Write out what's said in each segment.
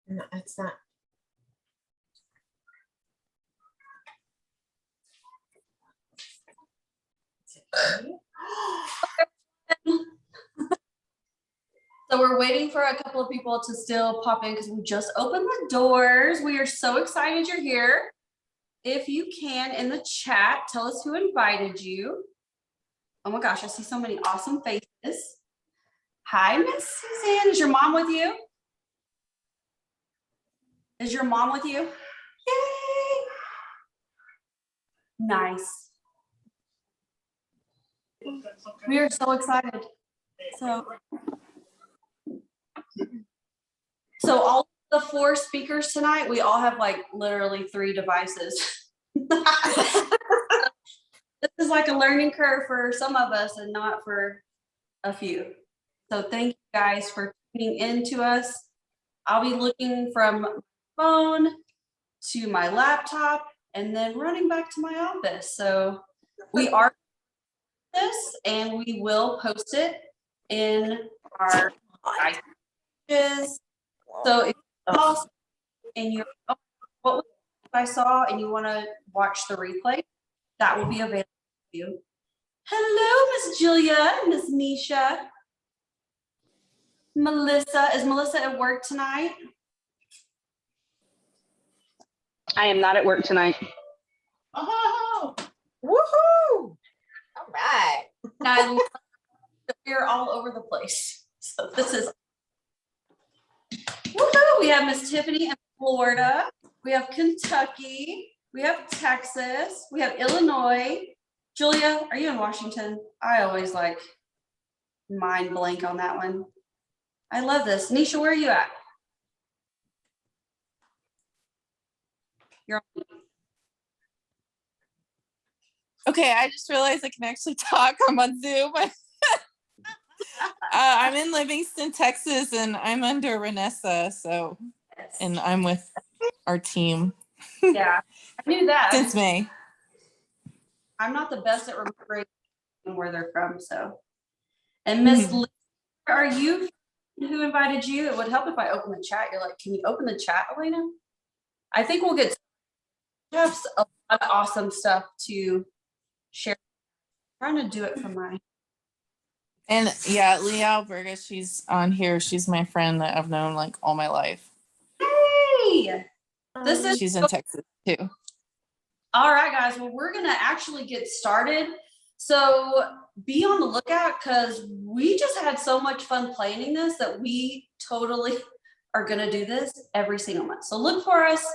No, it's not. So we're waiting for a couple of people to still pop in because we just opened the doors. We are so excited you're here. If you can, in the chat, tell us who invited you. Oh my gosh, I see so many awesome faces. Hi, Miss Suzanne. Is your mom with you? Is your mom with you? Yay! Nice. We are so excited. So all the 4 speakers tonight, we all have like literally 3 devices. This is like a learning curve for some of us and not for a few. So thank you guys for tuning in to us. I'll be looking from my phone to my laptop and then running back to my office. So we are this and we will post it in our pages. So if you and you're what I saw and you want to watch the replay, that will be available to you. Hello, Miss Julia, Miss Nisha. Melissa, is Melissa at work tonight? I am not at work tonight. Oh, woohoo! All right. And we're all over the place. So this is woohoo! We have Miss Tiffany in Florida. We have Kentucky. We have Texas. We have Illinois. Julia, are you in Washington? I always like mind blank on that one. I love this. Nisha, where are you at? You're on. Okay, I just realized I can actually talk. I'm on Zoom. I'm in Livingston, Texas, and I'm under Renessa, so, and I'm with our team. Yeah, I knew that. Since May. I'm not the best at remembering where they're from, so. And Miss Lee, are you who invited you? It would help if I open the chat. You're like, can you open the chat, Elena? I think we'll get a lot of awesome stuff to share. I'm trying to do it from my. And yeah, Leah Alberga, she's on here. She's my friend that I've known like all my life. Hey, She's in Texas too. All right, guys. Well, we're gonna actually get started. So be on the lookout because we just had so much fun planning this that we totally are gonna do this every single month. So look for us.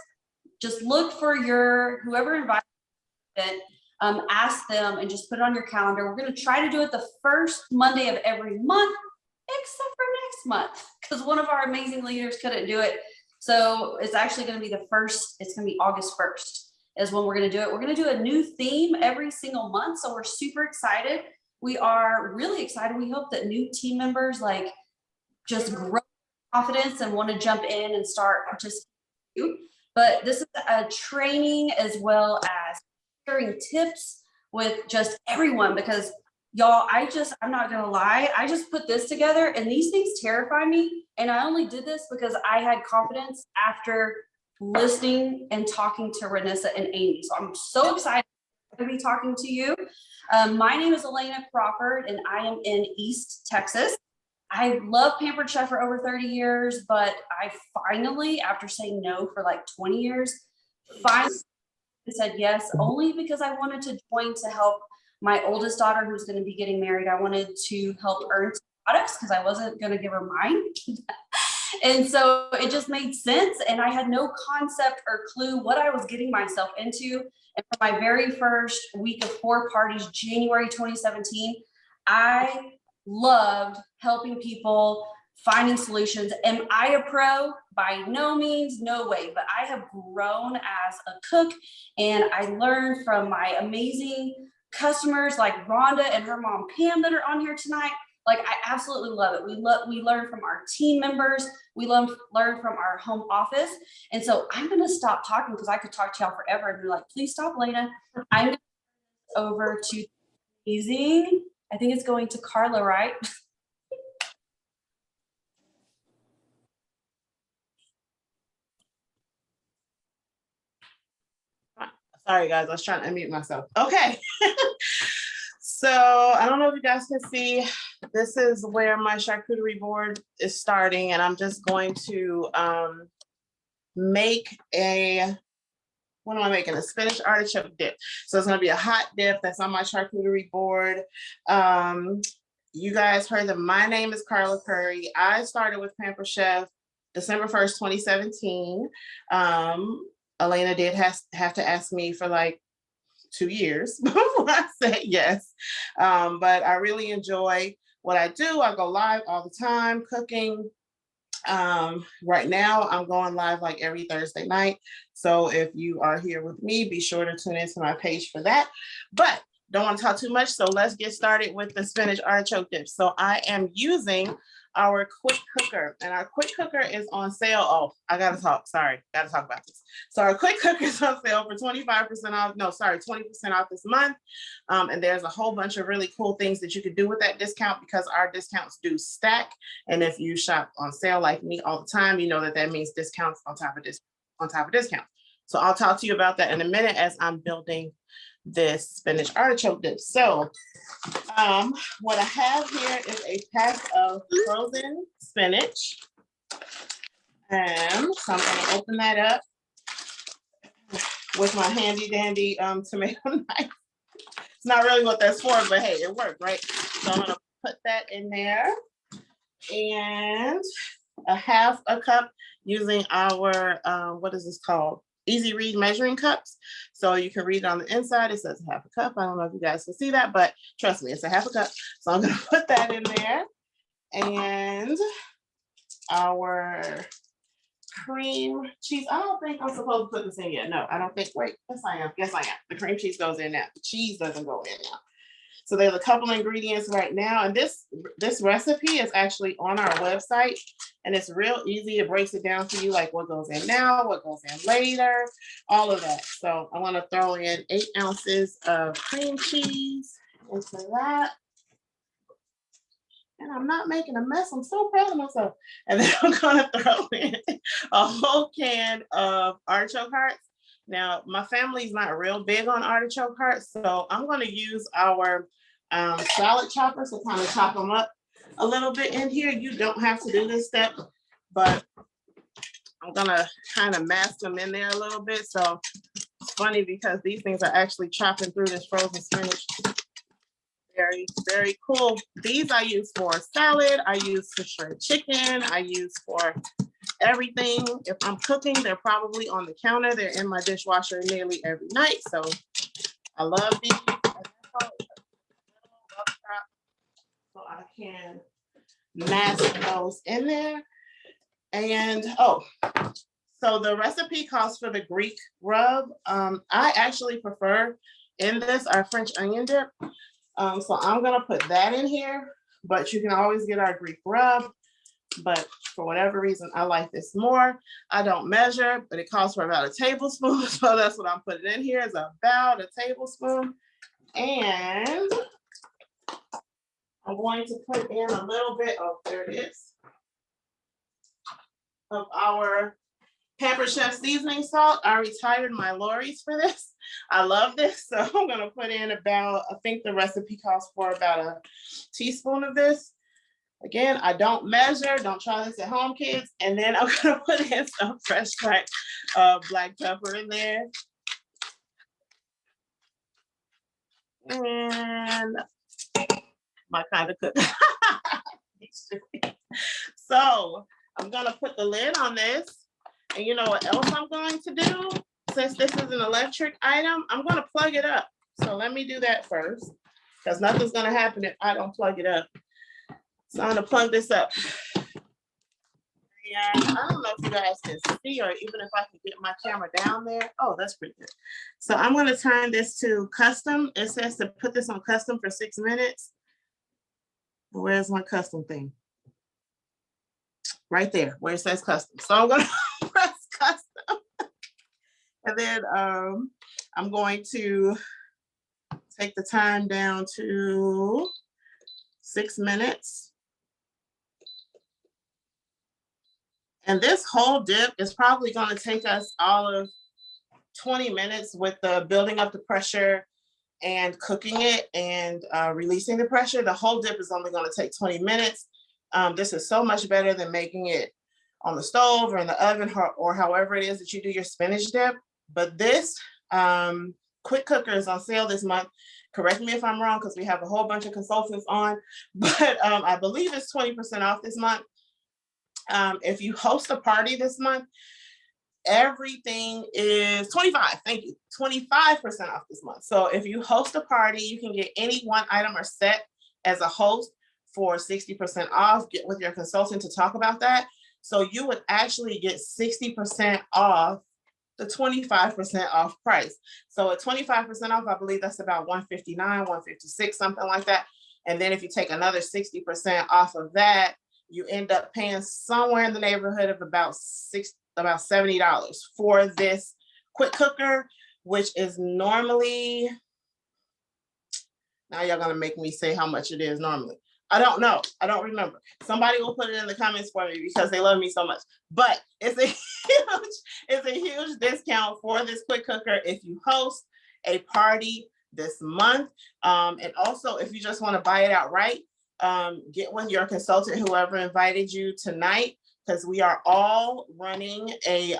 Just look for your whoever invited it. Ask them and just put it on your calendar. We're gonna try to do it the first Monday of every month, except for next month, because one of our amazing leaders couldn't do it. So it's actually gonna be the first, it's gonna be August 1st is when we're gonna do it. We're gonna do a new theme every single month. So we're super excited. We are really excited. We hope that new team members like just grow confidence and want to jump in and start participating. But this is a training as well as sharing tips with just everyone because y'all, I'm not gonna lie, I just put this together and these things terrify me. And I only did this because I had confidence after listening and talking to Renessa and Amy. So I'm so excited to be talking to you. My name is Elena Crawford and I am in East Texas. I love Pampered Chef for over 30 years, but I finally, after saying no for like 20 years, finally said yes, only because I wanted to join to help my oldest daughter who's going to be getting married. I wanted to help earn products because I wasn't going to give her mine. And so it just made sense. And I had no concept or clue what I was getting myself into. And for my very first week of 4 parties, January 2017, I loved helping people, finding solutions. Am I a pro? By no means, no way, but I have grown as a cook and I learned from my amazing customers like Rhonda and her mom Pam that are on here tonight. Like I absolutely love it. We learn from our team members. We learn from our home office. And so I'm going to stop talking because I could talk to y'all forever and be like, please stop, Lena. I'm going to over to amazing. I think it's going to Carla, right? Sorry guys, I was trying to unmute myself. Okay. So I don't know if you guys can see, this is where my charcuterie board is starting, and I'm just going to make what am I making? A spinach artichoke dip. So it's gonna be a hot dip that's on my charcuterie board. You guys heard that my name is Carla Curry. I started with Pamper Chef December 1st, 2017. Elena did have to ask me for like 2 years before I said yes. But I really enjoy what I do. I go live all the time cooking. Right now I'm going live like every Thursday night. So if you are here with me, be sure to tune into my page for that. But don't want to talk too much. So let's get started with the spinach artichoke dip. So I am using our quick cooker, and our quick cooker is on sale. Oh, I gotta talk. Sorry, gotta talk about this. So our quick cooker is on sale for 25% off. No, sorry, 20% off this month. And there's a whole bunch of really cool things that you could do with that discount because our discounts do stack. And if you shop on sale like me all the time, you know that that means discounts on top of discounts. So I'll talk to you about that in a minute as I'm building this spinach artichoke dip. So what I have here is a pack of frozen spinach. And so I'm gonna open that up with my handy dandy tomato knife. It's not really what that's for, but hey, it worked, right? So I'm gonna put that in there, and a half a cup using our, what is this called? Easy Read measuring cups. So you can read it on the inside. It says half a cup. I don't know if you guys can see that, but trust me, it's a half a cup. So I'm gonna put that in there. And our cream cheese. I don't think I'm supposed to put this in yet. No, I don't think, wait, yes I am. Yes I am. The cream cheese goes in now. The cheese doesn't go in now. So there's a couple ingredients right now. And this recipe is actually on our website, and it's real easy. It breaks it down for you, like what goes in now, what goes in later, all of that. So I want to throw in 8 ounces of cream cheese into that. And I'm not making a mess. I'm so proud of myself. And then I'm gonna throw in a whole can of artichoke hearts. Now, my family's not real big on artichoke hearts, so I'm gonna use our salad chopper to kind of chop them up a little bit in here. You don't have to do this step, but I'm gonna kind of mask them in there a little bit. So it's funny because these things are actually chopping through this frozen spinach. Very, very cool. These I use for salad. I use for shredded chicken. I use for everything. If I'm cooking, they're probably on the counter. They're in my dishwasher nearly every night. So I love these. So I can mask those in there. And so the recipe calls for the Greek rub. I actually prefer in this our French onion dip. So I'm gonna put that in here, but you can always get our Greek rub. But for whatever reason, I like this more. I don't measure, but it calls for about a tablespoon. So that's what I'm putting in here, is about a tablespoon. And I'm going to put in a little bit of, there it is, of our Pamper Chef seasoning salt. I retired my Lori's for this. I love this. So I'm gonna put in about, I think the recipe calls for about a teaspoon of this. Again, I don't measure. Don't try this at home, kids. And then I'm gonna put in some fresh cracked black pepper in there. And my kind of cook. So I'm gonna put the lid on this. And you know what else I'm going to do? Since this is an electric item, I'm gonna plug it up. So let me do that first, because nothing's gonna happen if I don't plug it up. So I'm gonna plug this up. And I don't know if you guys can see, or even if I can get my camera down there. Oh, that's pretty good. So I'm gonna turn this to custom. It says to put this on custom for 6 minutes. Where's my custom thing? Right there, where it says custom. So I'm gonna press custom. And then I'm going to take the time down to 6 minutes. And this whole dip is probably going to take us all of 20 minutes with the building up the pressure and cooking it and releasing the pressure. The whole dip is only going to take 20 minutes. This is so much better than making it on the stove or in the oven or however it is that you do your spinach dip. But this quick cooker is on sale this month. Correct me if I'm wrong, because we have a whole bunch of consultants on, but I believe it's 20% off this month. If you host a party this month, everything is 25. Thank you. 25% off this month. So if you host a party, you can get any one item or set as a host for 60% off. Get with your consultant to talk about that. So you would actually get 60% off the 25% off price. So at 25% off, I believe that's about $159, $156, something like that. And then if you take another 60% off of that, you end up paying somewhere in the neighborhood of about $70 for this quick cooker, which is normally, now y'all gonna make me say how much it is normally. I don't know. I don't remember. Somebody will put it in the comments for me because they love me so much. But it's a huge discount for this quick cooker if you host a party this month. And also, if you just want to buy it outright, get with your consultant, whoever invited you tonight, because we are all running a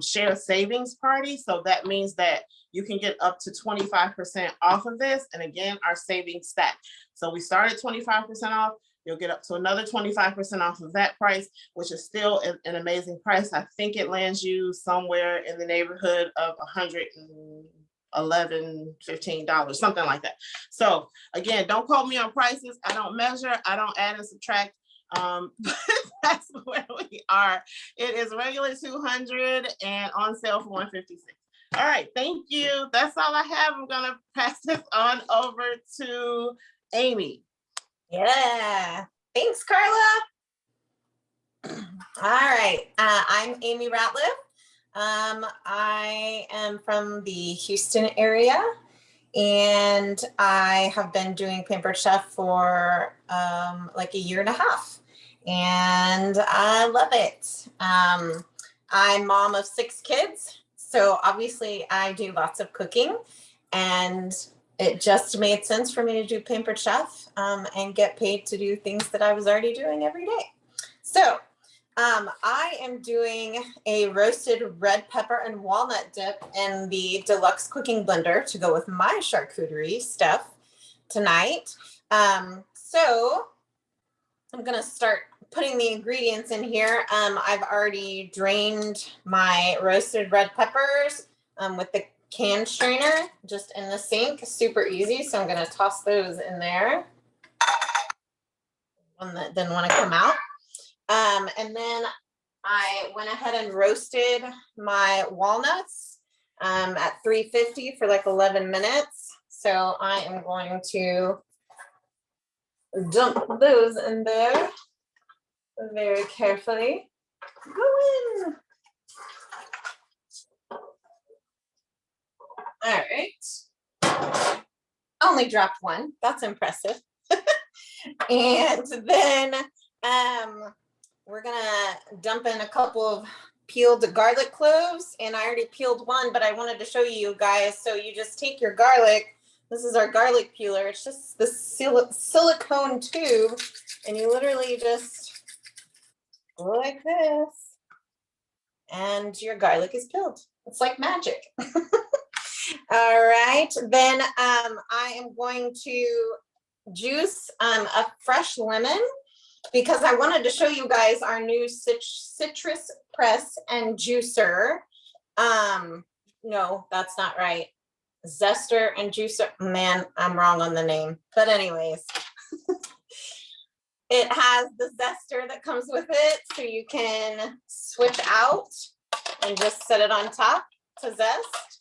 share savings party. So that means that you can get up to 25% off of this. And again, our savings stack. So we start at 25% off. You'll get up to another 25% off of that price, which is still an amazing price. I think it lands you somewhere in the neighborhood of $111, $15, something like that. So again, don't quote me on prices. I don't measure, I don't add and subtract. But that's where we are. It is regular $200 and on sale for $156. All right, thank you. That's all I have. I'm gonna pass this on over to Amy. Yeah, thanks, Carla. All right, I'm Amy Ratliff. I am from the Houston area, and I have been doing Pampered Chef for like a year and a half, and I love it. I'm mom of 6 kids, so obviously I do lots of cooking, and it just made sense for me to do Pampered Chef and get paid to do things that I was already doing every day. So I am doing a roasted red pepper and walnut dip in the deluxe cooking blender to go with my charcuterie stuff tonight. So I'm gonna start putting the ingredients in here. I've already drained my roasted red peppers with the can strainer just in the sink, super easy. So I'm gonna toss those in there. One that didn't want to come out. And then I went ahead and roasted my walnuts at 350 for like 11 minutes. So I am going to dump those in there very carefully. Go in. All right. Only dropped one. That's impressive. And then we're gonna dump in a couple of peeled garlic cloves, and I already peeled one, but I wanted to show you guys. So you just take your garlic. This is our garlic peeler. It's just the silicone tube, and you literally just go like this, and your garlic is peeled. It's like magic. All right, then I am going to juice a fresh lemon, because I wanted to show you guys our new citrus press and juicer. No, that's not right. Zester and juicer. Man, I'm wrong on the name. But anyways, it has the zester that comes with it, so you can switch out and just set it on top to zest,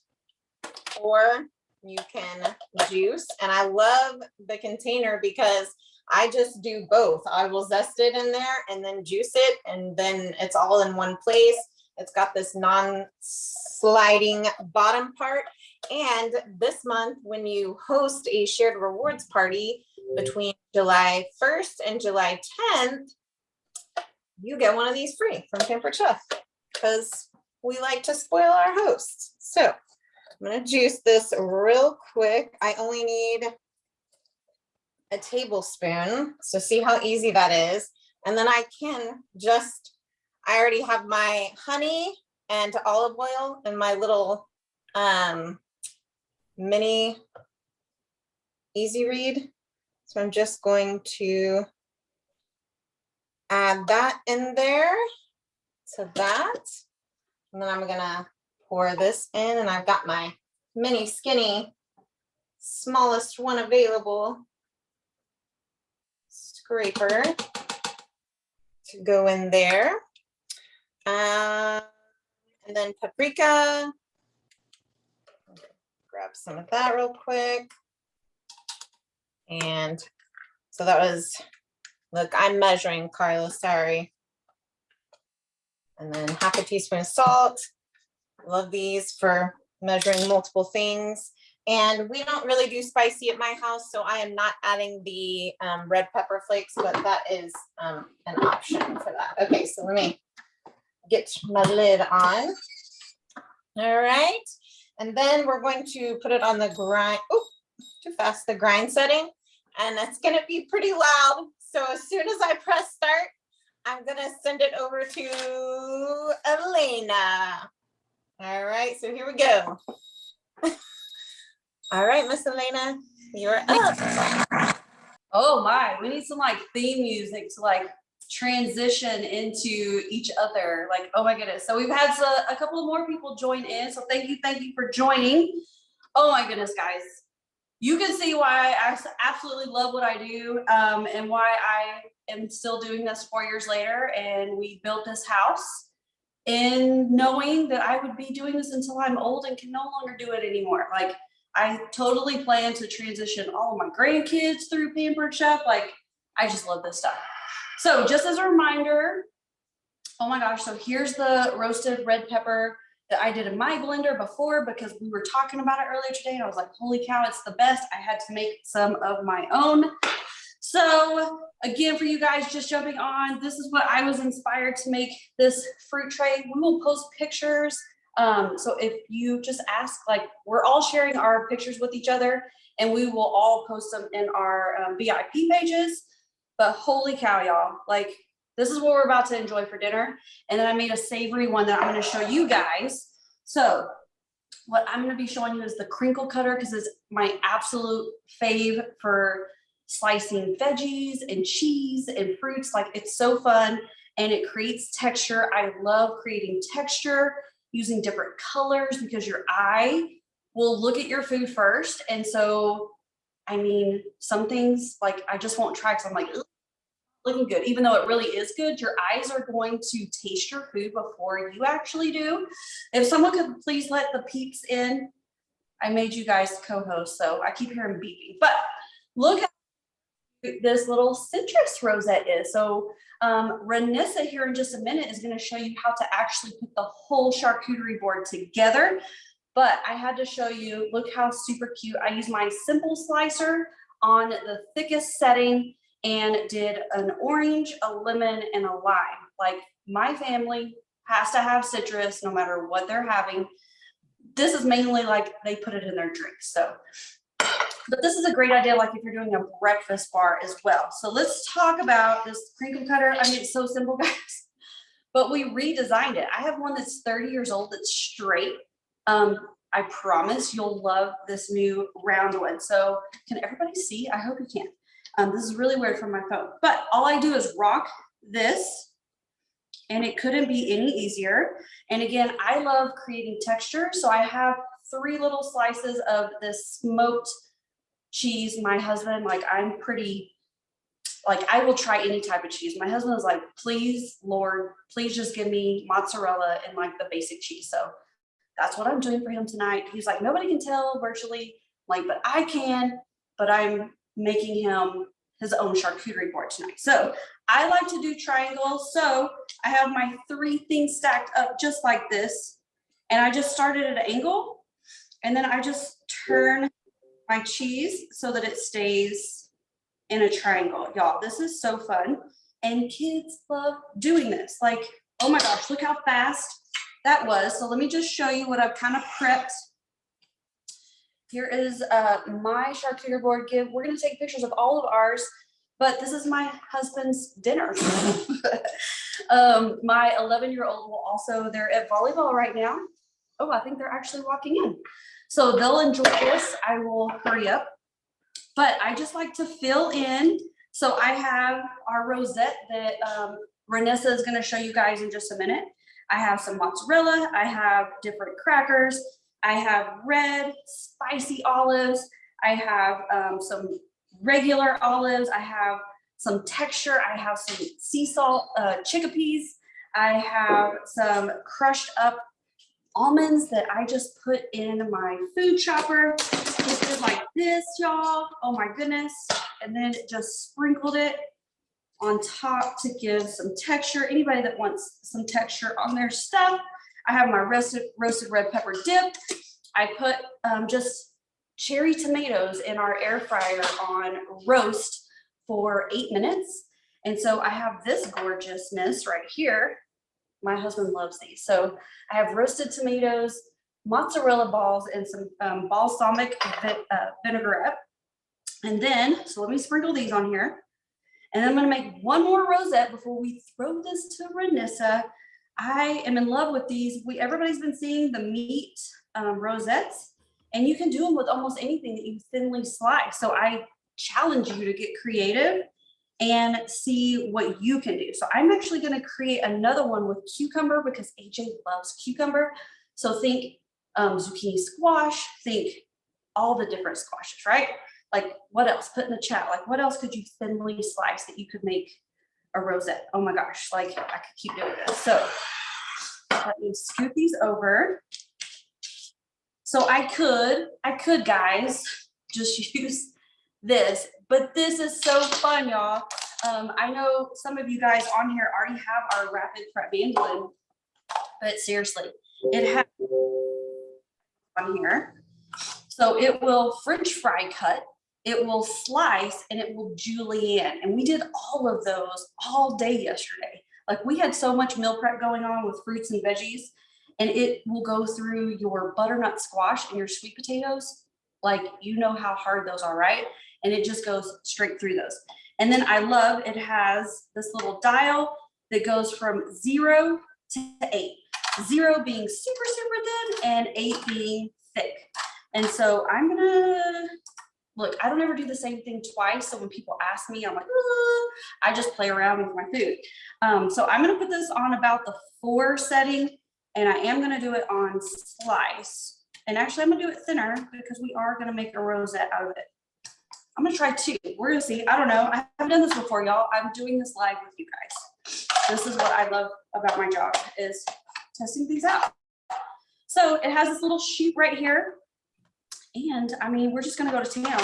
or you can juice. And I love the container because I just do both. I will zest it in there and then juice it, and then it's all in one place. It's got this non-sliding bottom part. And this month, when you host a shared rewards party between July 1st and July 10th, you get one of these free from Pampered Chef, because we like to spoil our hosts. So I'm gonna juice this real quick. I only need a tablespoon. So see how easy that is. And then I can just, I already have my honey and olive oil in my little mini easy read. So I'm just going to add that in there to that. And then I'm gonna pour this in, and I've got my mini skinny, smallest one available scraper to go in there. And then paprika. Grab some of that real quick. And so that was, look, I'm measuring, Carla, sorry. And then half a teaspoon of salt. Love these for measuring multiple things. And we don't really do spicy at my house, so I am not adding the red pepper flakes, but that is an option for that. Okay, so let me get my lid on. All right, and then we're going to put it on the grind. Oh, too fast, the grind setting. And it's gonna be pretty loud. So as soon as I press start, I'm gonna send it over to Elena. All right, so here we go. All right, Miss Elena, you're up. Oh my, we need some like theme music to like transition into each other. Like, oh my goodness. So we've had a couple of more people join in. So thank you for joining. Oh my goodness, guys. You can see why I absolutely love what I do and why I am still doing this 4 years later. And we built this house in knowing that I would be doing this until I'm old and can no longer do it anymore. Like, I totally plan to transition all of my grandkids through Pampered Chef. Like, I just love this stuff. So just as a reminder, oh my gosh, so here's the roasted red pepper that I did in my blender before because we were talking about it earlier today and I was like, holy cow, it's the best. I had to make some of my own. So again, for you guys just jumping on, this is what I was inspired to make this fruit tray. We will post pictures. So if you just ask, like, we're all sharing our pictures with each other and we will all post them in our VIP pages. But holy cow, y'all, like, this is what we're about to enjoy for dinner. And then I made a savory one that I'm going to show you guys. So what I'm going to be showing you is the crinkle cutter because it's my absolute fave for slicing veggies and cheese and fruits. Like, it's so fun and it creates texture. I love creating texture using different colors because your eye will look at your food first. And so, I mean, some things like I just won't try because I'm like, looking good, even though it really is good. Your eyes are going to taste your food before you actually do. If someone could please let the peeps in. I made you guys co-host, so I keep hearing beeping. But look at this little citrus rosette is. So Renessa here in just a minute is going to show you how to actually put the whole charcuterie board together. But I had to show you, look how super cute. I use my simple slicer on the thickest setting and did an orange, a lemon, and a lime. Like, my family has to have citrus no matter what they're having. This is mainly like they put it in their drinks. So, but this is a great idea, like if you're doing a breakfast bar as well. So let's talk about this crinkle cutter. I mean, it's so simple, guys, but we redesigned it. I have one that's 30 years old that's straight. I promise you'll love this new round one. So can everybody see? I hope you can. This is really weird from my phone, but all I do is rock this and it couldn't be any easier. And again, I love creating texture. So I have 3 little slices of this smoked cheese. My husband, like, I'm pretty, like, I will try any type of cheese. My husband was like, please, Lord, please just give me mozzarella and like the basic cheese. So that's what I'm doing for him tonight. He's like, nobody can tell virtually, like, but I can, but I'm making him his own charcuterie board tonight. So I like to do triangles. So I have my 3 things stacked up just like this. And I just started at an angle. And then I just turn my cheese so that it stays in a triangle. Y'all, this is so fun. And kids love doing this. Like, oh my gosh, look how fast that was. So let me just show you what I've kind of prepped Here is my charcuterie board. We're gonna take pictures of all of ours, but this is my husband's dinner. My 11-year-old will also, they're at volleyball right now. Oh, I think they're actually walking in. So they'll enjoy this. I will hurry up. But I just like to fill in. So I have our rosette that Renessa is gonna show you guys in just a minute. I have some mozzarella. I have different crackers. I have red spicy olives. I have some regular olives. I have some texture. I have some sea salt chickpeas. I have some crushed up almonds that I just put in my food chopper. Just did like this, y'all. Oh my goodness. And then just sprinkled it on top to give some texture. Anybody that wants some texture on their stuff. I have my roasted red pepper dip. I put just cherry tomatoes in our air fryer on roast for 8 minutes. And so I have this gorgeousness right here. My husband loves these. So I have roasted tomatoes, mozzarella balls, and some balsamic vinaigrette. And then, so let me sprinkle these on here. And I'm gonna make one more rosette before we throw this to Renessa. I am in love with these. Everybody's been seeing the meat rosettes, and you can do them with almost anything that you thinly slice. So I challenge you to get creative and see what you can do. So I'm actually gonna create another one with cucumber because AJ loves cucumber. So think zucchini squash, think all the different squashes, right? Like what else? Put in the chat, like what else could you thinly slice that you could make a rosette? Oh my gosh, like I could keep doing this. So let me scoot these over. So I could guys, just use this, but this is so fun, y'all. I know some of you guys on here already have our rapid prep mandolin, but seriously, it has on here. So it will French fry cut, it will slice, and it will julienne. And we did all of those all day yesterday. Like we had so much meal prep going on with fruits and veggies, and it will go through your butternut squash and your sweet potatoes. Like, you know how hard those are, right? And it just goes straight through those. And then I love, it has this little dial that goes from 0 to 8. 0 being super, super thin and 8 being thick. And so I'm gonna, look, I don't ever do the same thing twice. So when people ask me, I'm like, I just play around with my food. So I'm gonna put this on about the 4 setting, and I am gonna do it on slice. And actually I'm gonna do it thinner because we are gonna make a rosette out of it. I'm gonna try 2. We're gonna see. I don't know. I haven't done this before, y'all. I'm doing this live with you guys. This is what I love about my job, is testing these out. So it has this little sheet right here. And I mean, we're just gonna go to town.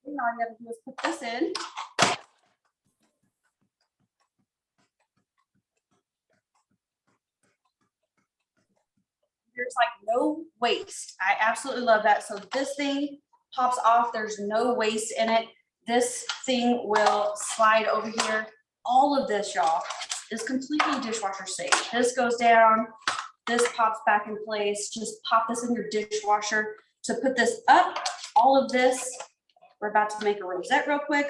And all you have to do is put this in. There's like no waste. I absolutely love that. So this thing pops off. There's no waste in it. This thing will slide over here. All of this, y'all, is completely dishwasher safe. This goes down. This pops back in place. Just pop this in your dishwasher. To put this up, all of this, we're about to make a rosette real quick.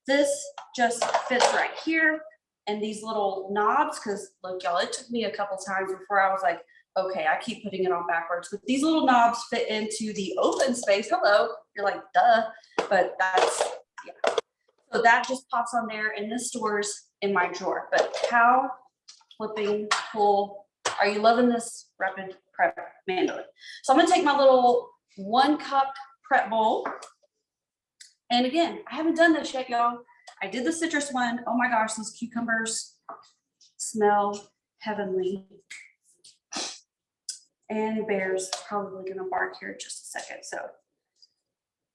This just fits right here. And these little knobs, because look, y'all, it took me a couple times before I was like, okay, I keep putting it on backwards, but these little knobs fit into the open space. Hello, you're like, duh, but that's, yeah. So that just pops on there, and this stores in my drawer. But how flipping cool. Are you loving this rapid prep mandolin? So I'm gonna take my little 1 cup prep bowl. And again, I haven't done this yet, y'all. I did the citrus one. Oh my gosh, these cucumbers smell heavenly. And Bear's probably gonna bark here in just a second. So,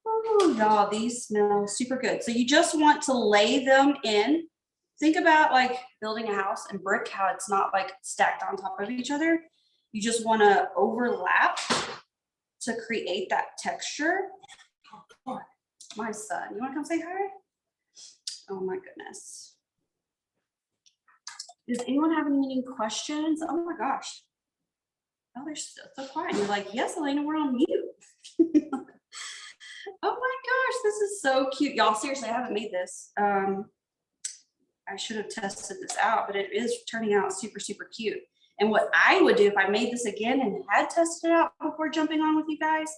oh y'all, these smell super good. So you just want to lay them in. Think about like building a house and brick, how it's not like stacked on top of each other. You just wanna overlap to create that texture. Oh, my son, you wanna come say hi? Oh my goodness. Does anyone have any questions? Oh my gosh. Oh, they're so quiet. And you're like, yes, Elena, we're on mute. Oh my gosh, this is so cute. Y'all, seriously, I haven't made this. I should have tested this out, but it is turning out super, super cute. And what I would do if I made this again and had tested it out before jumping on with you guys,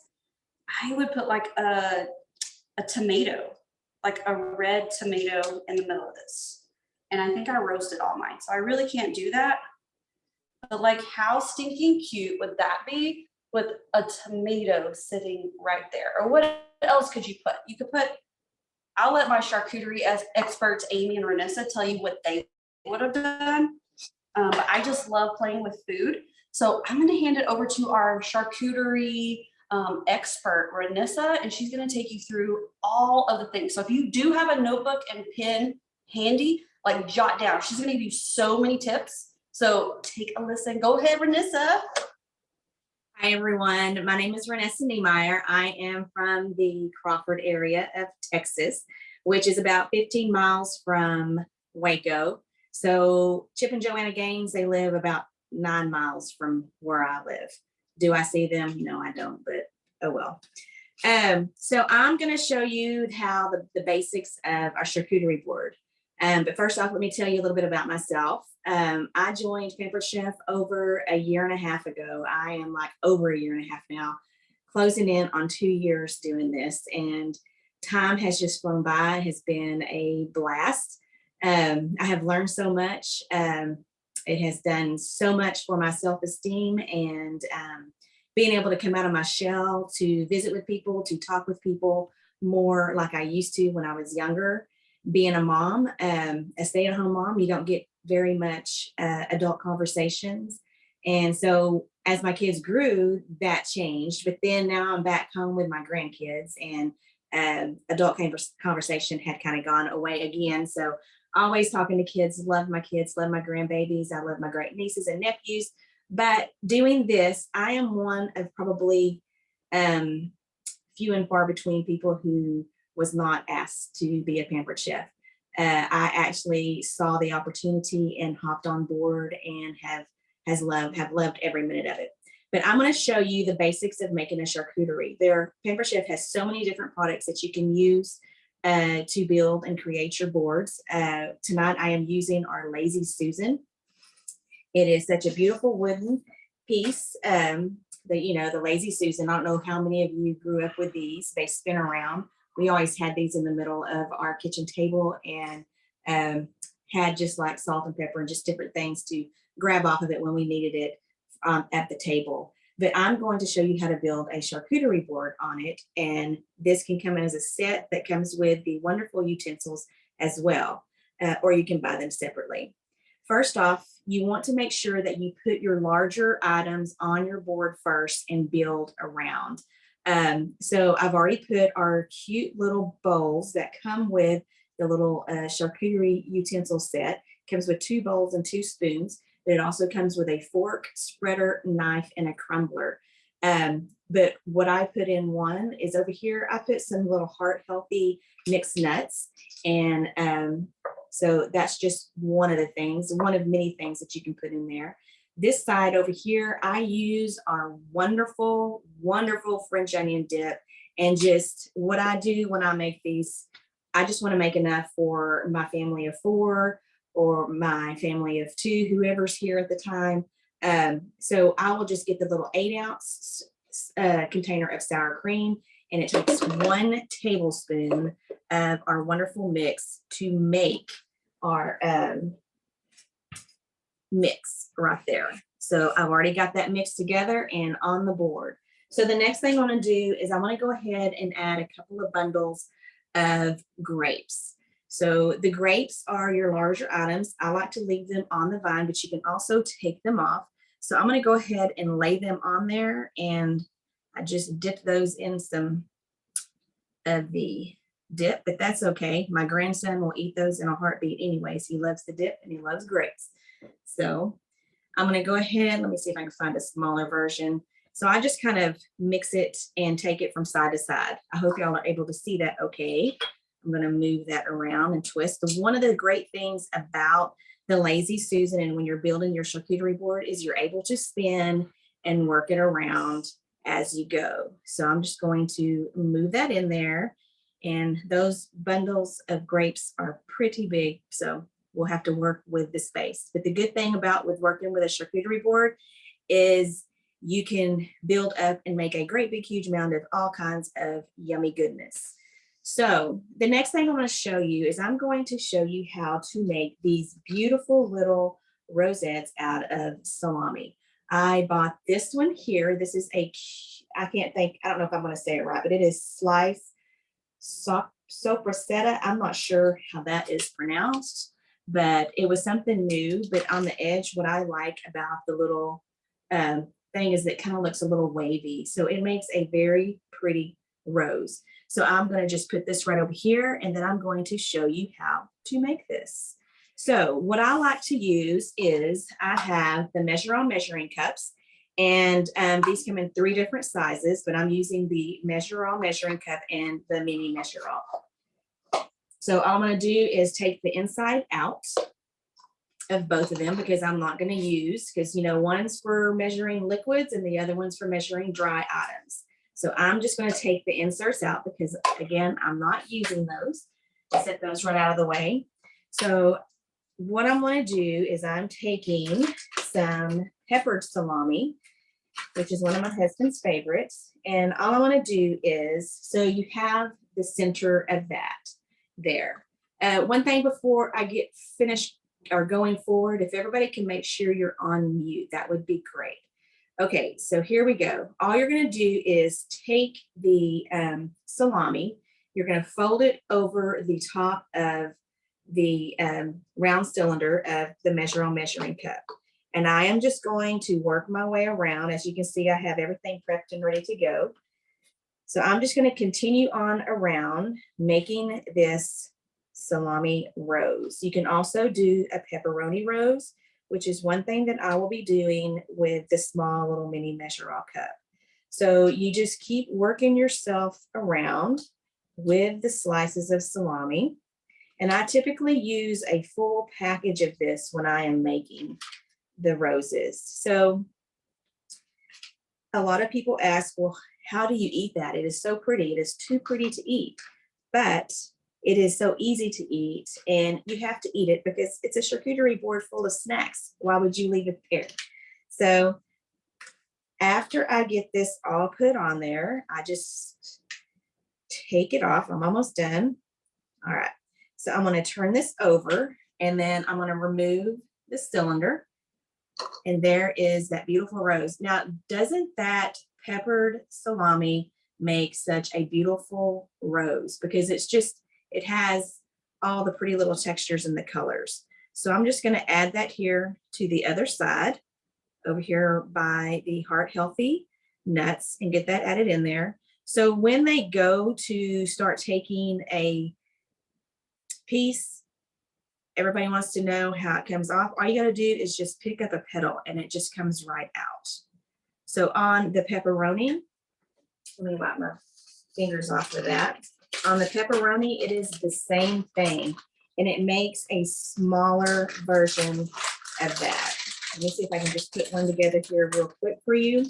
I would put like a tomato, like a red tomato in the middle of this. And I think I roasted all mine. So I really can't do that. But like, how stinking cute would that be with a tomato sitting right there? Or what else could you put? You could put, I'll let my charcuterie experts, Amy and Renessa, tell you what they would have done. But I just love playing with food. So I'm going to hand it over to our charcuterie expert, Renessa, and she's going to take you through all of the things. So if you do have a notebook and pen handy, like jot down. She's going to give you so many tips. So take a listen. Go ahead, Renessa. Hi, everyone. My name is Renessa Niemeyer. I am from the Crawford area of Texas, which is about 15 miles from Waco. So Chip and Joanna Gaines, they live about 9 miles from where I live. Do I see them? No, I don't, but oh well. So I'm going to show you how the basics of our charcuterie board. But first off, let me tell you a little bit about myself. I joined Pampered Chef over a year and a half ago. I am like over a year and a half now, closing in on 2 years doing this. And time has just flown by. It has been a blast. I have learned so much. It has done so much for my self-esteem and being able to come out of my shell, to visit with people, to talk with people more like I used to when I was younger. Being a mom, a stay-at-home mom, you don't get very much adult conversations. And so as my kids grew, that changed. But then now I'm back home with my grandkids, and adult conversation had kind of gone away again. So always talking to kids, love my grandbabies. I love my great nieces and nephews. But doing this, I am one of probably few and far between people who was not asked to be a Pampered Chef. I actually saw the opportunity and hopped on board and have loved every minute of it. But I'm going to show you the basics of making a charcuterie. Pampered Chef has so many different products that you can use to build and create your boards. Tonight I am using our Lazy Susan. It is such a beautiful wooden piece. The Lazy Susan, I don't know how many of you grew up with these. They spin around. We always had these in the middle of our kitchen table and had just like salt and pepper and just different things to grab off of it when we needed it at the table. But I'm going to show you how to build a charcuterie board on it. And this can come in as a set that comes with the wonderful utensils as well, or you can buy them separately. First off, you want to make sure that you put your larger items on your board first and build around. So I've already put our cute little bowls that come with the little charcuterie utensil set. Comes with 2 bowls and 2 spoons. But it also comes with a fork, spreader, knife, and a crumbler. But what I put in one is over here, I put some little heart healthy mixed nuts. And so that's just one of the things, one of many things that you can put in there. This side over here, I use our wonderful, wonderful French onion dip. And just what I do when I make these, I just want to make enough for my family of 4 or my family of 2, whoever's here at the time. So I will just get the little 8-ounce container of sour cream, and it takes 1 tablespoon of our wonderful mix to make our mix right there. So I've already got that mixed together and on the board. So the next thing I want to do is I want to go ahead and add a couple of bundles of grapes. So the grapes are your larger items. I like to leave them on the vine, but you can also take them off. So I'm going to go ahead and lay them on there, and I just dip those in some of the dip, but that's okay. My grandson will eat those in a heartbeat anyways. He loves the dip and he loves grapes. So I'm going to go ahead. Let me see if I can find a smaller version. So I just kind of mix it and take it from side to side. I hope y'all are able to see that okay. I'm going to move that around and twist. One of the great things about the lazy Susan, and when you're building your charcuterie board, is you're able to spin and work it around as you go. So I'm just going to move that in there. And those bundles of grapes are pretty big, so we'll have to work with the space. But the good thing about working with a charcuterie board is you can build up and make a great big huge mound of all kinds of yummy goodness. So the next thing I'm going to show you is I'm going to show you how to make these beautiful little rosettes out of salami. I bought this one here. This is I don't know if I'm going to say it right, but it is sliced sopressata. I'm not sure how that is pronounced, but it was something new. But on the edge, what I like about the little thing is it kind of looks a little wavy. So it makes a very pretty rose. So I'm going to just put this right over here, and then I'm going to show you how to make this. So what I like to use is I have the measuring cups, and these come in 3 different sizes, but I'm using the measuring cup and the mini measure-all. So all I'm going to do is take the inside out of both of them, because I'm not going to use, because one's for measuring liquids and the other one's for measuring dry items. So I'm just going to take the inserts out because, again, I'm not using those. Set those right out of the way. So what I'm going to do is I'm taking some peppered salami, which is one of my husband's favorites. And all I want to do is, so you have the center of that there. One thing before I get finished or going forward, if everybody can make sure you're on mute, that would be great. Okay, so here we go. All you're going to do is take the salami. You're going to fold it over the top of the round cylinder of the measuring cup. And I am just going to work my way around. As you can see, I have everything prepped and ready to go. So I'm just going to continue on around making this salami rose. You can also do a pepperoni rose, which is one thing that I will be doing with the small little mini measure-all cup. So you just keep working yourself around with the slices of salami. And I typically use a full package of this when I am making the roses. So a lot of people ask, well, how do you eat that? It is so pretty. It is too pretty to eat, but it is so easy to eat, and you have to eat it because it's a charcuterie board full of snacks. Why would you leave it there? So after I get this all put on there, I just take it off. I'm almost done. All right. So I'm going to turn this over, and then I'm going to remove the cylinder. And there is that beautiful rose. Now, doesn't that peppered salami make such a beautiful rose? Because it has all the pretty little textures and the colors. So I'm just going to add that here to the other side over here by the Heart Healthy nuts and get that added in there. So when they go to start taking a piece, everybody wants to know how it comes off. All you got to do is just pick up a petal and it just comes right out. So on the pepperoni, let me wipe my fingers off of that. On the pepperoni, it is the same thing, and it makes a smaller version of that. Let me see if I can just put one together here real quick for you.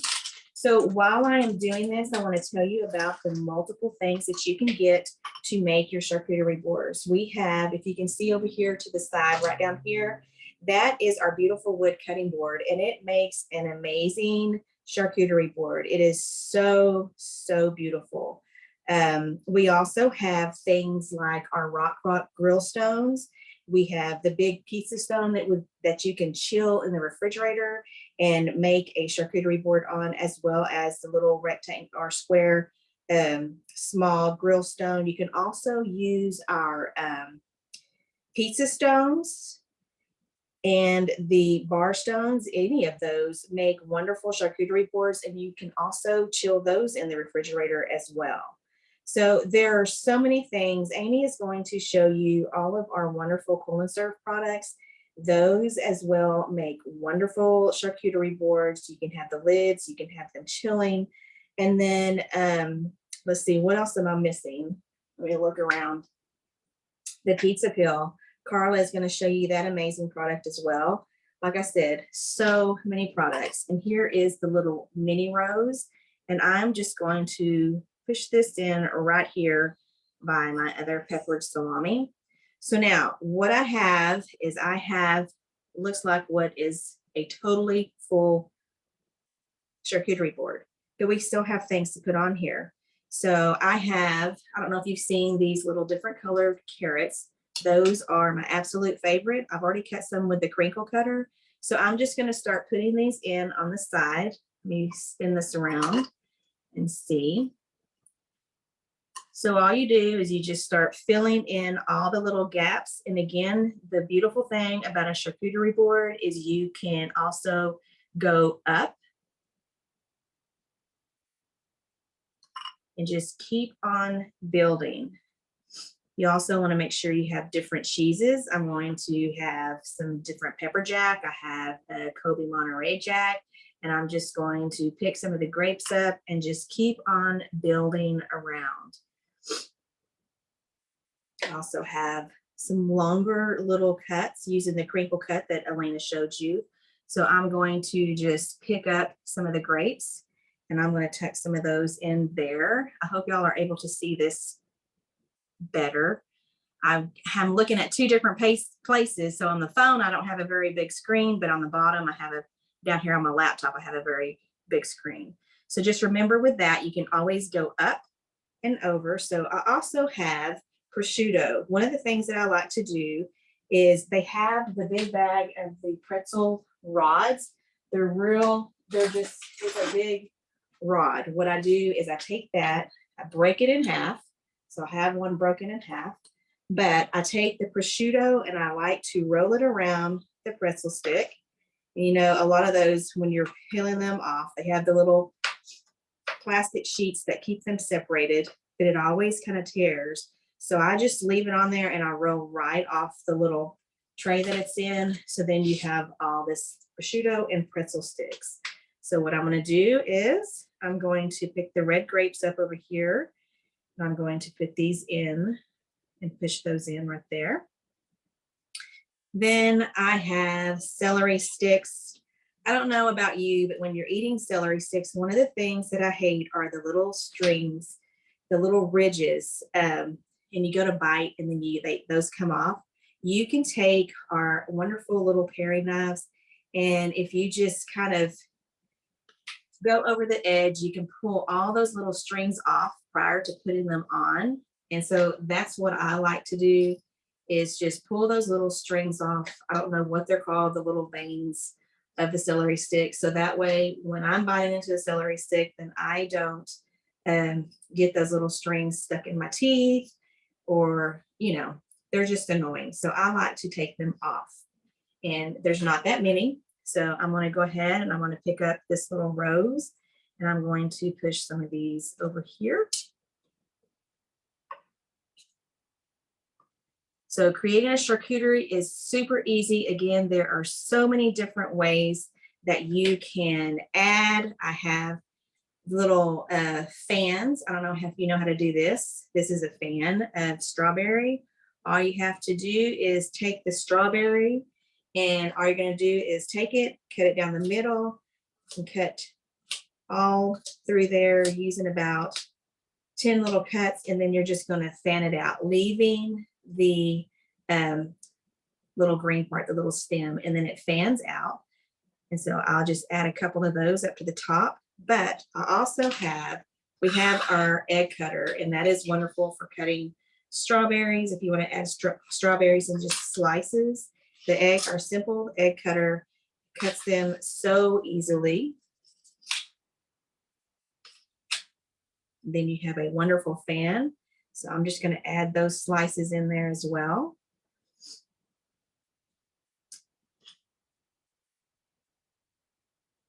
So while I am doing this, I want to tell you about the multiple things that you can get to make your charcuterie boards. We have, if you can see over here to the side, right down here, that is our beautiful wood cutting board, and it makes an amazing charcuterie board. It is so, so beautiful. We also have things like our rock grill stones. We have the big pizza stone that you can chill in the refrigerator and make a charcuterie board on, as well as the little rectangle or square small grill stone. You can also use our pizza stones and the bar stones. Any of those make wonderful charcuterie boards, and you can also chill those in the refrigerator as well. So there are so many things. Amy is going to show you all of our wonderful Cool and Serve products. Those as well make wonderful charcuterie boards. You can have the lids, you can have them chilling. And then let's see, what else am I missing? Let me look around. The pizza pill. Carla is going to show you that amazing product as well. Like I said, so many products. And here is the little mini rose. And I'm just going to push this in right here by my other peppered salami. So now what I have is looks like what is a totally full charcuterie board, but we still have things to put on here. So I don't know if you've seen these little different colored carrots. Those are my absolute favorite. I've already cut some with the crinkle cutter. So I'm just going to start putting these in on the side. Let me spin this around and see. So all you do is you just start filling in all the little gaps. And again, the beautiful thing about a charcuterie board is you can also go up and just keep on building. You also want to make sure you have different cheeses. I'm going to have some different pepper jack. I have a Kobe Monterey Jack, and I'm just going to pick some of the grapes up and just keep on building around. I also have some longer little cuts using the crinkle cut that Elena showed you. So I'm going to just pick up some of the grapes and I'm going to tuck some of those in there. I hope y'all are able to see this better. I'm looking at two different places. So on the phone, I don't have a very big screen, but on the bottom, down here on my laptop, I have a very big screen. So just remember with that, you can always go up and over. So I also have prosciutto. One of the things that I like to do is they have the big bag of the pretzel rods. It's a big rod. What I do is I take that, I break it in half. So I have one broken in half, but I take the prosciutto and I like to roll it around the pretzel stick. You know, a lot of those, when you're peeling them off, they have the little plastic sheets that keep them separated, but it always kind of tears. So I just leave it on there and I roll right off the little tray that it's in. So then you have all this prosciutto and pretzel sticks. So what I'm going to do is I'm going to pick the red grapes up over here. And I'm going to put these in and push those in right there. Then I have celery sticks. I don't know about you, but when you're eating celery sticks, one of the things that I hate are the little strings, the little ridges, and you go to bite and then those come off. You can take our wonderful little paring knives, and if you just kind of go over the edge, you can pull all those little strings off prior to putting them on. And so that's what I like to do, is just pull those little strings off. I don't know what they're called, the little veins of the celery stick. So that way, when I'm biting into the celery stick, then I don't get those little strings stuck in my teeth, or, you know, they're just annoying. So I like to take them off. And there's not that many. So I'm going to go ahead and I'm going to pick up this little rose and I'm going to push some of these over here. So creating a charcuterie is super easy. Again, there are so many different ways that you can add. I have little fans. I don't know if you know how to do this. This is a fan of strawberry. All you have to do is take the strawberry, and all you're going to do is take it, cut it down the middle, and cut all through there using about 10 little cuts, and then you're just going to fan it out, leaving the little green part, the little stem, and then it fans out. And so I'll just add a couple of those up to the top. But I also we have our egg cutter, and that is wonderful for cutting strawberries. If you want to add strawberries in just slices, our simple egg cutter cuts them so easily. Then you have a wonderful fan. So I'm just going to add those slices in there as well.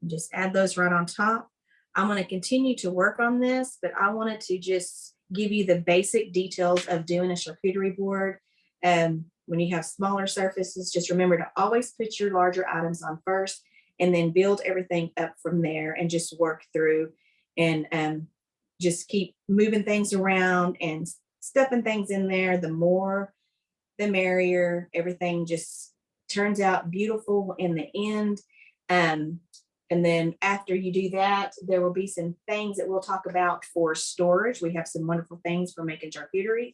Just add those right on top. I'm going to continue to work on this, but I wanted to just give you the basic details of doing a charcuterie board. When you have smaller surfaces, just remember to always put your larger items on first and then build everything up from there and just work through and just keep moving things around and stuffing things in there. The more the merrier. Everything just turns out beautiful in the end. And then after you do that, there will be some things that we'll talk about for storage. We have some wonderful things for making charcuteries.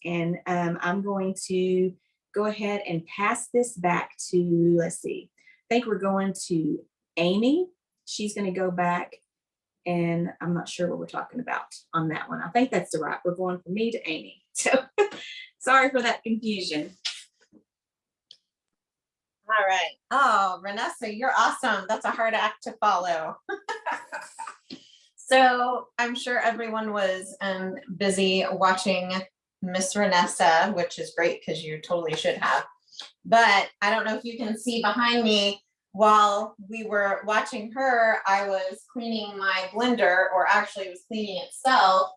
And I'm going to go ahead and pass this back to, let's see, I think we're going to Amy. She's going to go back, and I'm not sure what we're talking about on that one. I think that's the right. We're going from me to Amy. So sorry for that confusion. All right. Oh, Renessa, you're awesome. That's a hard act to follow. So I'm sure everyone was busy watching Miss Renessa, which is great because you totally should have. But I don't know if you can see behind me, while we were watching her, I was cleaning my blender, or actually it was cleaning itself.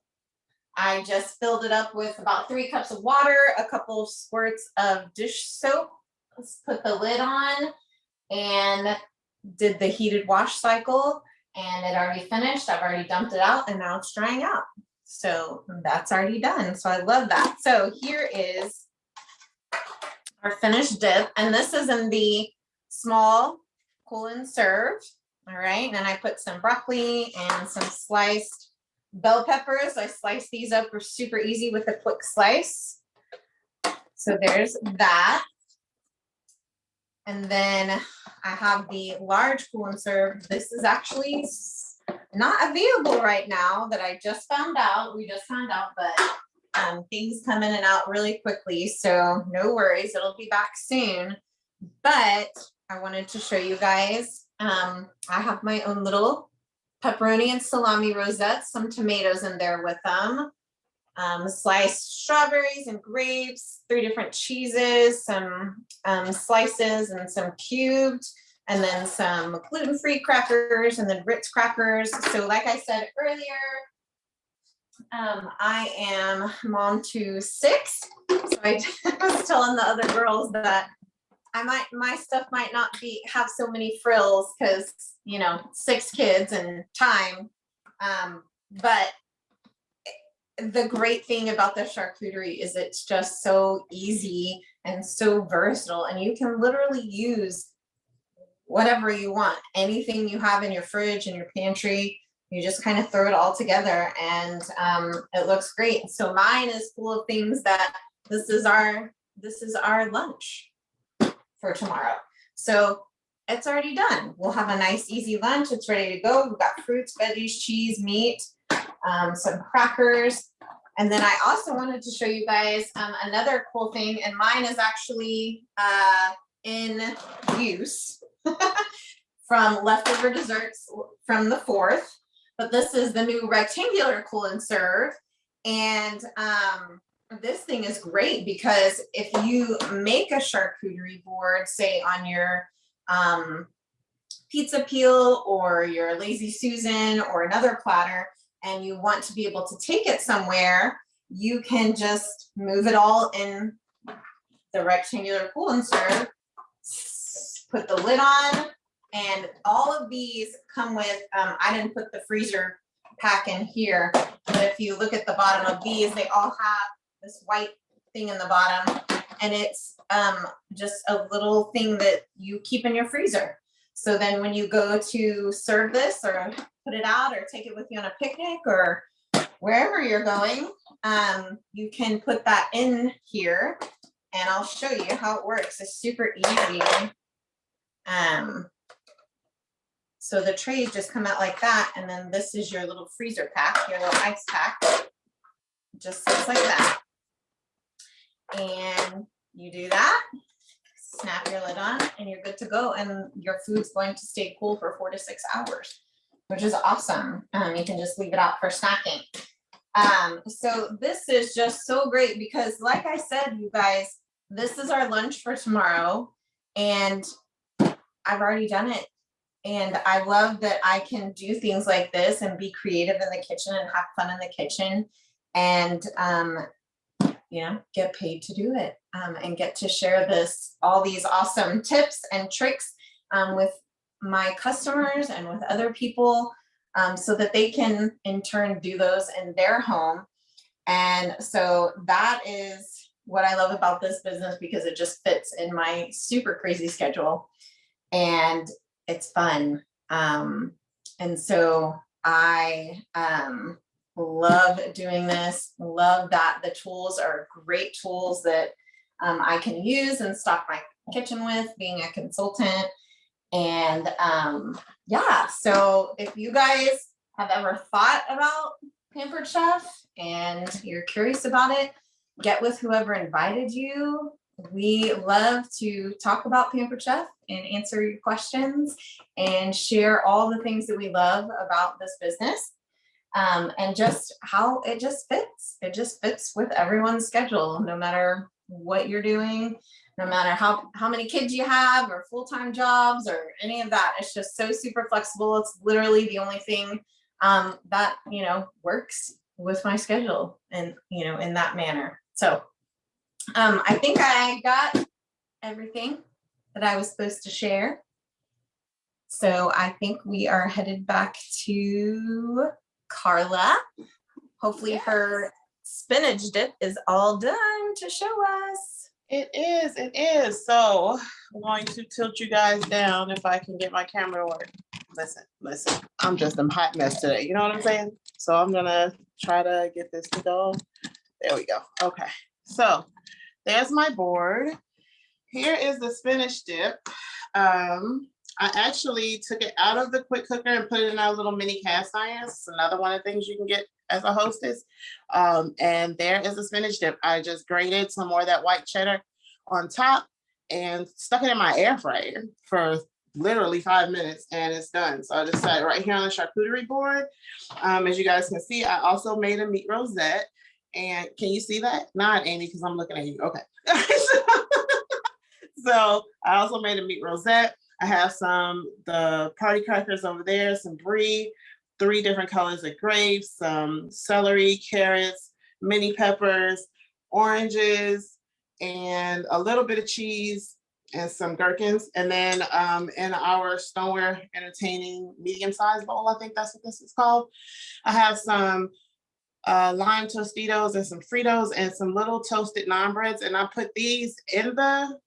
I just filled it up with about 3 cups of water, a couple of squirts of dish soap. Let's put the lid on and did the heated wash cycle, and it already finished. I've already dumped it out and now it's drying out. So that's already done. So I love that. So here is our finished dip, and this is in the small cool and serve. All right. And I put some broccoli and some sliced bell peppers. I slice these up super easy with a quick slice. So there's that. And then I have the large cool and serve. This is actually not available right now, that I just found out. We just found out, but things come in and out really quickly. So no worries, it'll be back soon. But I wanted to show you guys, I have my own little pepperoni and salami rosettes, some tomatoes in there with them. Sliced strawberries and grapes, 3 different cheeses, some slices and some cubed, and then some gluten-free crackers, and then Ritz crackers. So like I said earlier, I am mom to 6. So I was telling the other girls that my stuff might not have so many frills because, 6 kids and time. But the great thing about the charcuterie is it's just so easy and so versatile, and you can literally use whatever you want, anything you have in your fridge and your pantry. You just kind of throw it all together, and it looks great. So mine is full of things that this is our lunch for tomorrow. So it's already done. We'll have a nice easy lunch. It's ready to go. We've got fruits, veggies, cheese, meat, some crackers. And then I also wanted to show you guys another cool thing, and mine is actually in use from leftover desserts from the 4th. But this is the new rectangular cool and serve. And this thing is great because if you make a charcuterie board, say on your pizza peel or your Lazy Susan or another platter, and you want to be able to take it somewhere, you can just move it all in the rectangular cool and serve, put the lid on, and all of these come with, I didn't put the freezer pack in here, but if you look at the bottom of these, they all have this white thing in the bottom, and it's just a little thing that you keep in your freezer. So then when you go to serve this or put it out or take it with you on a picnic or wherever you're going, you can put that in here, and I'll show you how it works. It's super easy. So the trays just come out like that, and then this is your little freezer pack, your little ice pack. Just sits like that. And you do that, snap your lid on, and you're good to go. And your food's going to stay cool for 4 to 6 hours, which is awesome. You can just leave it out for snacking. So this is just so great because, like I said, you guys, this is our lunch for tomorrow, and I've already done it. And I love that I can do things like this and be creative in the kitchen and have fun in the kitchen, and get paid to do it, and get to share all these awesome tips and tricks with my customers and with other people, so that they can in turn do those in their home. And so that is what I love about this business because it just fits in my super crazy schedule and it's fun. And so I love doing this, love that the tools are great tools that I can use and stock my kitchen with being a consultant. And yeah, so if you guys have ever thought about Pampered Chef and you're curious about it, get with whoever invited you. We love to talk about Pampered Chef and answer your questions and share all the things that we love about this business. And just how it just fits. It just fits with everyone's schedule, no matter what you're doing, no matter how many kids you have or full-time jobs or any of that. It's just so super flexible. It's literally the only thing that, you know, works with my schedule and, you know, in that manner. So I think I got everything that I was supposed to share. So I think we are headed back to Carla. Hopefully her spinach dip is all done to show us. It is. So I'm going to tilt you guys down if I can get my camera to work. Listen, I'm just a hot mess today. You know what I'm saying? So I'm gonna try to get this to go. There we go. Okay, so there's my board. Here is the spinach dip. I actually took it out of the quick cooker and put it in our little mini cast iron. It's another one of the things you can get as a hostess. And there is the spinach dip. I just grated some more of that white cheddar on top and stuck it in my air fryer for literally 5 minutes and it's done. So I just set it right here on the charcuterie board. As you guys can see, I also made a meat rosette. And can you see that? Not Amy, because I'm looking at you. Okay. So I also made a meat rosette. I have the party crackers over there, some brie, 3 different colors of grapes, some celery, carrots, mini peppers, oranges, and a little bit of cheese and some gherkins. And then in our stoneware entertaining medium-sized bowl, I think that's what this is called, I have some lime Tostitos and some Fritos and some little toasted naan breads. And I put these in the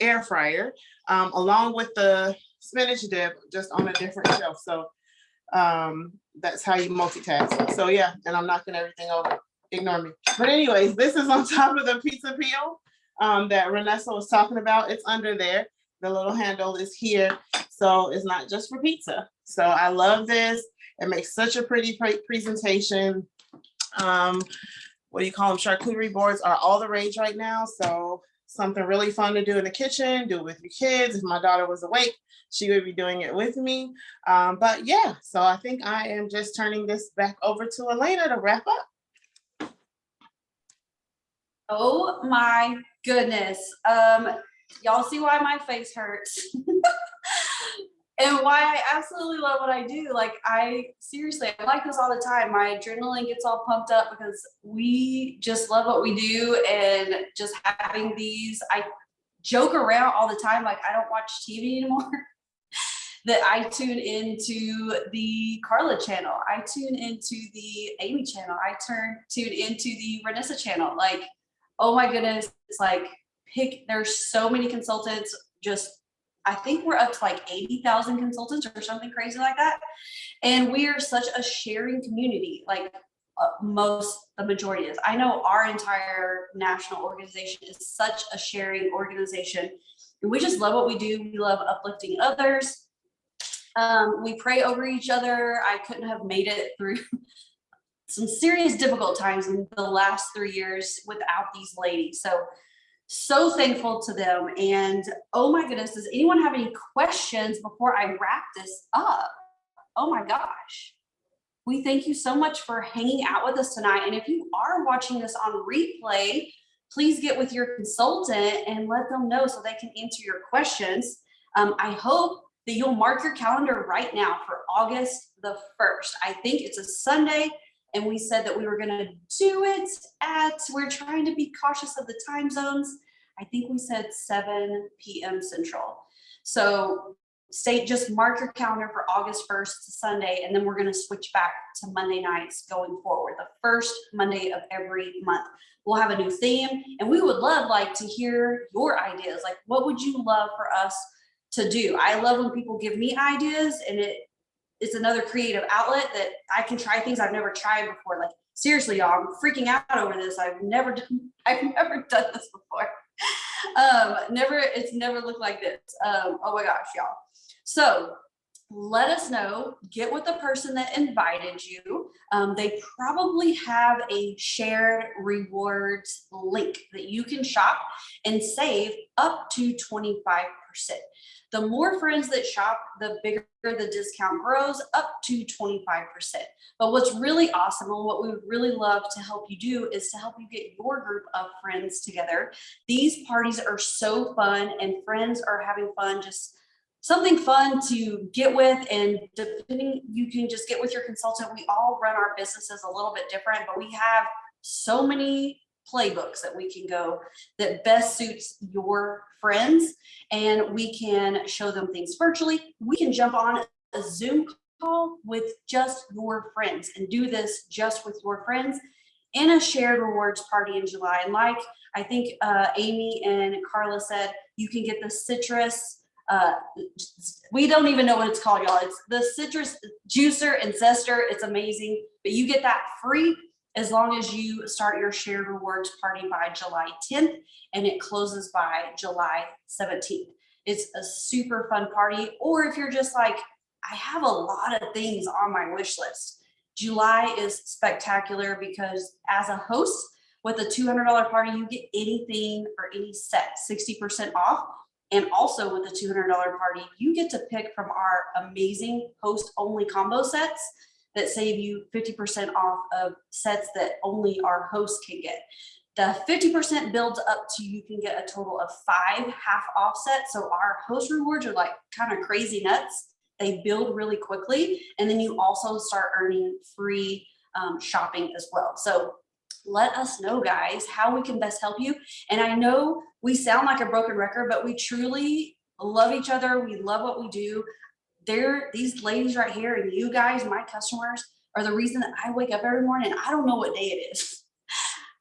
air fryer along with the spinach dip just on a different shelf. So that's how you multitask. So yeah, and I'm knocking everything over. Ignore me. But anyways, this is on top of the pizza peel that Renessa was talking about. It's under there. The little handle is here. So it's not just for pizza. So I love this. It makes such a pretty presentation. What do you call them? Charcuterie boards are all the rage right now. So something really fun to do in the kitchen, do it with your kids. If my daughter was awake, she would be doing it with me. But yeah, so I think I am just turning this back over to Elena to wrap up. Oh my goodness. Y'all see why my face hurts and why I absolutely love what I do. Like I like this all the time. My adrenaline gets all pumped up because we just love what we do and just having these, I joke around all the time. Like I don't watch TV anymore. That I tune into the Carla channel. I tune into the Amy channel. I tune into the Renessa channel. Like, oh my goodness, it's like there's so many consultants. I think we're up to like 80,000 consultants or something crazy like that. And we are such a sharing community, like the majority is. I know our entire national organization is such a sharing organization. And we just love what we do. We love uplifting others. We pray over each other. I couldn't have made it through some serious difficult times in the last 3 years without these ladies. So thankful to them. And oh my goodness, does anyone have any questions before I wrap this up? Oh my gosh. We thank you so much for hanging out with us tonight. And if you are watching this on replay, please get with your consultant and let them know so they can answer your questions. I hope that you'll mark your calendar right now for August the 1st. I think it's a Sunday. And we said that we were going to do it we're trying to be cautious of the time zones. I think we said 7 p.m. Central. So just mark your calendar for August 1st, it's a Sunday, and then we're going to switch back to Monday nights going forward, the first Monday of every month. We'll have a new theme, and we would love to hear your ideas. Like, what would you love for us to do? I love when people give me ideas, and it's another creative outlet that I can try things I've never tried before. Like, seriously, y'all, I'm freaking out over this. I've never done this before. It's never looked like this. Oh my gosh, y'all. So let us know, get with the person that invited you. They probably have a shared rewards link that you can shop and save up to 25%. The more friends that shop, the bigger the discount grows, up to 25%. But what's really awesome and what we would really love to help you do is to help you get your group of friends together. These parties are so fun, and friends are having fun, just something fun to get with. And depending, you can just get with your consultant. We all run our businesses a little bit different, but we have so many playbooks that we can go that best suits your friends, and we can show them things virtually. We can jump on a Zoom call with just your friends and do this just with your friends in a shared rewards party in July. And like I think Amy and Carla said, you can get the citrus, we don't even know what it's called, y'all. It's the citrus juicer and zester. It's amazing, but you get that free as long as you start your shared rewards party by July 10th, and it closes by July 17th. It's a super fun party. Or if you're just like, I have a lot of things on my wish list, July is spectacular because as a host with a $200 party, you get anything or any set 60% off. And also with a $200 party, you get to pick from our amazing host only combo sets that save you 50% off of sets that only our hosts can get. The 50% builds up to, you can get a total of 5 half off sets. So our host rewards are like kind of crazy nuts. They build really quickly. And then you also start earning free shopping as well. So let us know, guys, how we can best help you. And I know we sound like a broken record, but we truly love each other. We love what we do. These ladies right here and you guys, my customers, are the reason that I wake up every morning. I don't know what day it is.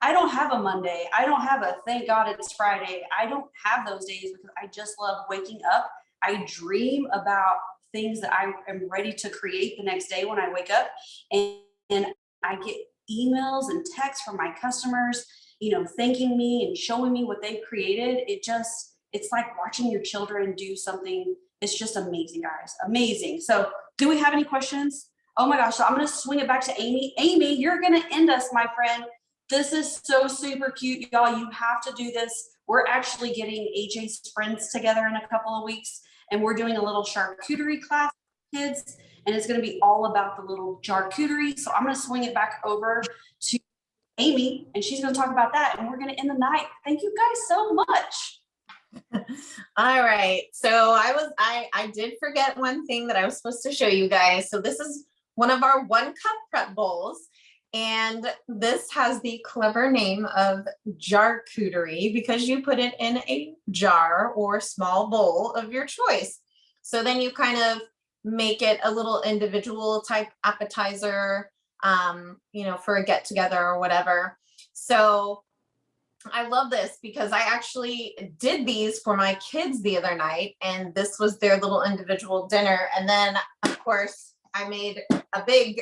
I don't have a Monday. I don't have a thank God it's Friday. I don't have those days because I just love waking up. I dream about things that I am ready to create the next day when I wake up. And I get emails and texts from my customers, thanking me and showing me what they've created. It's like watching your children do something. It's just amazing, guys. Amazing. So do we have any questions? Oh my gosh. So I'm going to swing it back to Amy. Amy, you're going to end us, my friend. This is so super cute, y'all. You have to do this. We're actually getting AJ's friends together in a couple of weeks, and we're doing a little charcuterie class for kids, and it's going to be all about the little charcuterie. So I'm going to swing it back over to Amy, and she's going to talk about that, and we're going to end the night. Thank you guys so much. All right. So I did forget one thing that I was supposed to show you guys. So this is one of our 1 cup prep bowls. And this has the clever name of charcuterie because you put it in a jar or small bowl of your choice. So then you kind of make it a little individual type appetizer, for a get together or whatever. So I love this because I actually did these for my kids the other night, and this was their little individual dinner. And then of course I made a big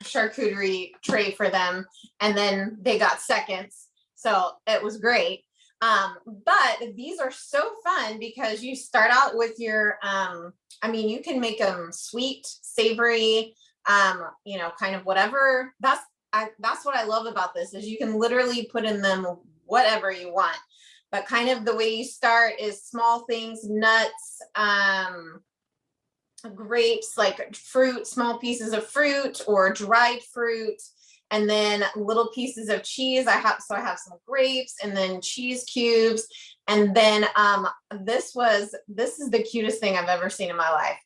charcuterie tray for them, and then they got seconds, so it was great. But these are so fun because you start out with your you can make them sweet, savory, kind of whatever. That's what I love about this, is you can literally put in them whatever you want. But kind of the way you start is small things, nuts, grapes, like fruit, small pieces of fruit or dried fruit, and then little pieces of cheese. I have some grapes and then cheese cubes. And then this is the cutest thing I've ever seen in my life.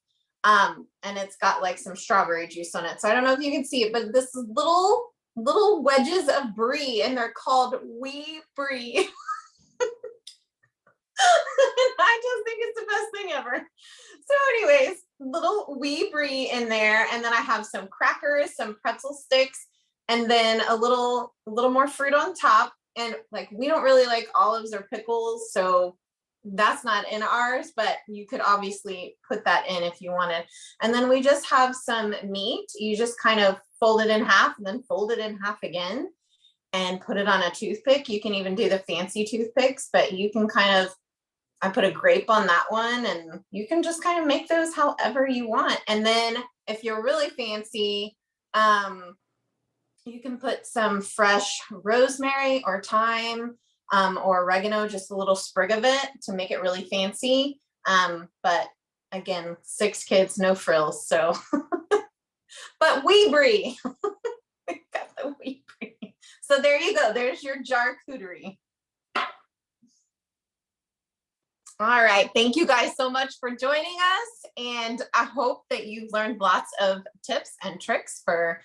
And it's got like some strawberry juice on it. So I don't know if you can see it, but this is little wedges of brie, and they're called Wee Brie. I just think it's the best thing ever. So anyways, little wee brie in there. And then I have some crackers, some pretzel sticks, and then a little more fruit on top. And like, we don't really like olives or pickles, so that's not in ours, but you could obviously put that in if you wanted. And then we just have some meat. You just kind of fold it in half and then fold it in half again and put it on a toothpick. You can even do the fancy toothpicks, but you can kind of, I put a grape on that one, and you can just kind of make those however you want. And then if you're really fancy, you can put some fresh rosemary or thyme, or oregano, just a little sprig of it to make it really fancy. But again, 6 kids, no frills. So, but wee brie. Got the wee brie. So there you go. There's your charcuterie. All right. Thank you guys so much for joining us. And I hope that you've learned lots of tips and tricks for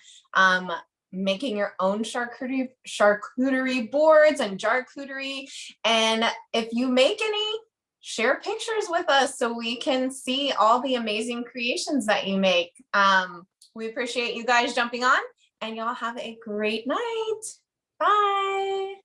making your own charcuterie boards and charcuterie. And if you make any, share pictures with us so we can see all the amazing creations that you make. We appreciate you guys jumping on, and y'all have a great night. Bye.